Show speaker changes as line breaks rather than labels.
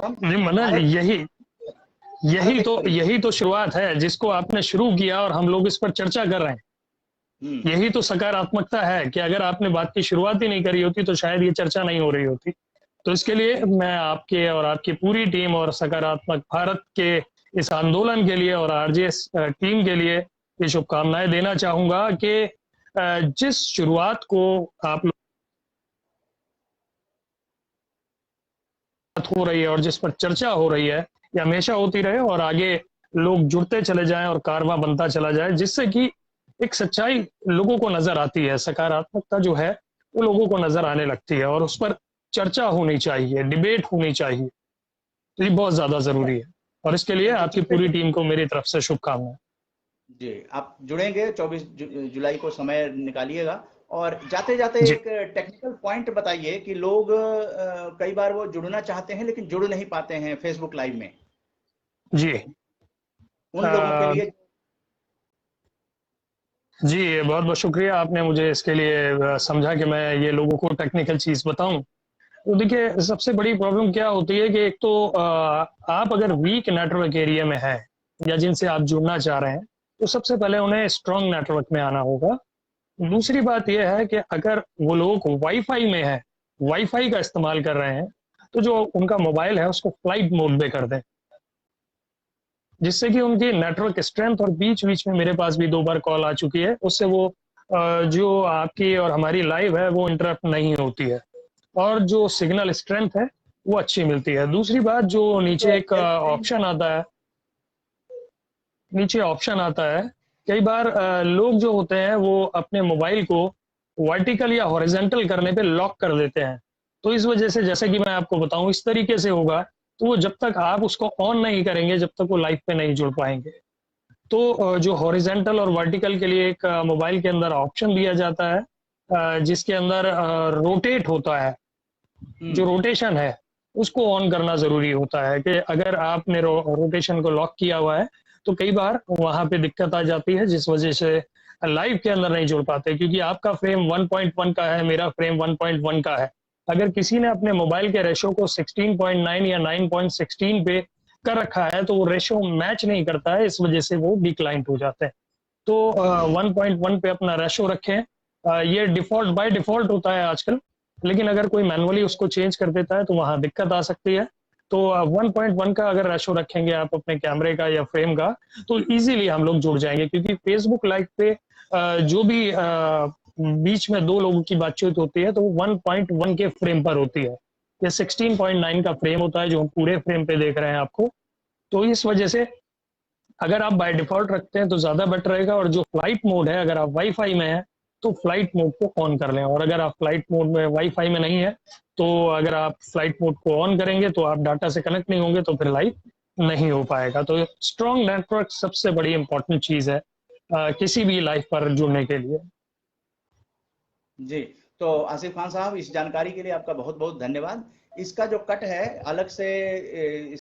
सर्वप्रथम
नहीं मनोज,
भारत भारत एक
यही तो शुरुआत है जिसको आपने शुरू किया और हम लोग इस पर चर्चा कर रहे हैं।
हम्म,
यही तो सकारात्मकता है कि अगर आपने बात की शुरुआत ही नहीं करी होती तो शायद ये चर्चा नहीं हो रही होती। तो इसके लिए मैं आपके और आपकी पूरी टीम और सकारात्मक भारत के इस आंदोलन के लिए और आरजेएस टीम के लिए ये शुभकामनाएं देना चाहूंगा कि जिस शुरुआत को आप लोग हो रही है और जिस पर चर्चा हो रही है, ये हमेशा होती रहे और आगे लोग जुड़ते चले जाएं और कारवां बनता चला जाए, जिससे कि एक सच्चाई लोगों को नजर आती है, सकारात्मकता जो है वो लोगों को नजर आने लगती है और उस पर चर्चा होनी चाहिए, डिबेट होनी चाहिए। तो ये बहुत ज्यादा जरूरी है और इसके लिए
जो
आपकी
जितने
पूरी
भी
टीम को मेरी तरफ से शुभकामनाएं।
जी, आप जुड़ेंगे 24 जुलाई को समय निकालिएगा। और जाते जाते
जी
एक टेक्निकल पॉइंट बताइए कि लोग कई बार वो जुड़ना चाहते हैं लेकिन जुड़ नहीं पाते हैं फेसबुक लाइव में,
जी
उन लोगों के लिए।
जी, बहुत बहुत शुक्रिया आपने मुझे इसके लिए समझा कि मैं ये लोगों को टेक्निकल चीज बताऊं। तो देखिए, सबसे बड़ी प्रॉब्लम क्या होती है कि एक तो आप अगर वीक नेटवर्क एरिया में हैं या जिनसे आप जुड़ना चाह रहे हैं, तो सबसे पहले उन्हें स्ट्रांग नेटवर्क में आना होगा। दूसरी बात यह है कि अगर वो लोग वाईफाई में है, वाईफाई का इस्तेमाल कर रहे हैं, तो जो उनका मोबाइल है उसको फ्लाइट मोड पे कर दें, जिससे कि उनकी नेटवर्क स्ट्रेंथ, और बीच बीच में मेरे पास भी 2 बार कॉल आ चुकी है, उससे वो जो आपकी और हमारी लाइव है वो इंटरप्ट नहीं होती है और जो सिग्नल स्ट्रेंथ है वो अच्छी मिलती है। दूसरी बात, जो नीचे एक ऑप्शन आता है, कई बार लोग जो होते हैं वो अपने मोबाइल को वर्टिकल या हॉरिजेंटल करने पे लॉक कर देते हैं। तो इस वजह से, जैसे कि मैं आपको बताऊं, इस तरीके से होगा तो वो जब तक आप उसको ऑन नहीं करेंगे जब तक वो लाइव पे नहीं जुड़ पाएंगे। तो जो हॉरिजेंटल और वर्टिकल के लिए एक मोबाइल के अंदर ऑप्शन दिया जाता है, जिसके अंदर रोटेट होता है, जो
हम्म,
रोटेशन है उसको ऑन करना जरूरी होता है कि अगर आपने रोटेशन को लॉक किया हुआ है तो कई बार वहां पे दिक्कत आ जाती है, जिस वजह से लाइव के अंदर नहीं जुड़ पाते, क्योंकि आपका फ्रेम 1.1 का है, मेरा फ्रेम 1.1 का है। अगर किसी ने अपने मोबाइल के रेशो को 16.9 या 9.16 पे कर रखा है तो वो रेशो मैच नहीं करता है, इस वजह से वो डिक्लाइंट हो जाते हैं। तो 1.1 पे अपना रेशो रखें। ये डिफॉल्ट बाय डिफॉल्ट होता है आजकल, लेकिन अगर कोई मैनुअली उसको चेंज कर देता है तो वहां दिक्कत आ सकती है। तो 1.1 का अगर रेशो रखेंगे आप अपने कैमरे का या फ्रेम का, तो इजीली हम लोग जुड़ जाएंगे, क्योंकि फेसबुक लाइव पे जो भी बीच में 2 लोगों की बातचीत होती है तो वो 1.1 के फ्रेम पर होती है। ये 16.9 का फ्रेम होता है जो हम पूरे फ्रेम पे देख रहे हैं आपको। तो इस वजह से अगर आप बाय डिफॉल्ट रखते हैं तो ज्यादा बेटर रहेगा। और जो फ्लाइट मोड है, अगर आप वाईफाई में है तो फ्लाइट मोड को ऑन कर लें, और अगर आप फ्लाइट मोड में वाईफाई में नहीं है तो अगर आप फ्लाइट मोड को ऑन करेंगे तो आप डाटा से कनेक्ट नहीं होंगे, तो फिर लाइव नहीं हो पाएगा। तो स्ट्रॉन्ग नेटवर्क सबसे बड़ी इंपॉर्टेंट चीज है किसी भी लाइव पर जुड़ने के लिए।
जी। तो आसिफ खान साहब, इस जानकारी के लिए आपका बहुत बहुत धन्यवाद। इसका जो कट है अलग से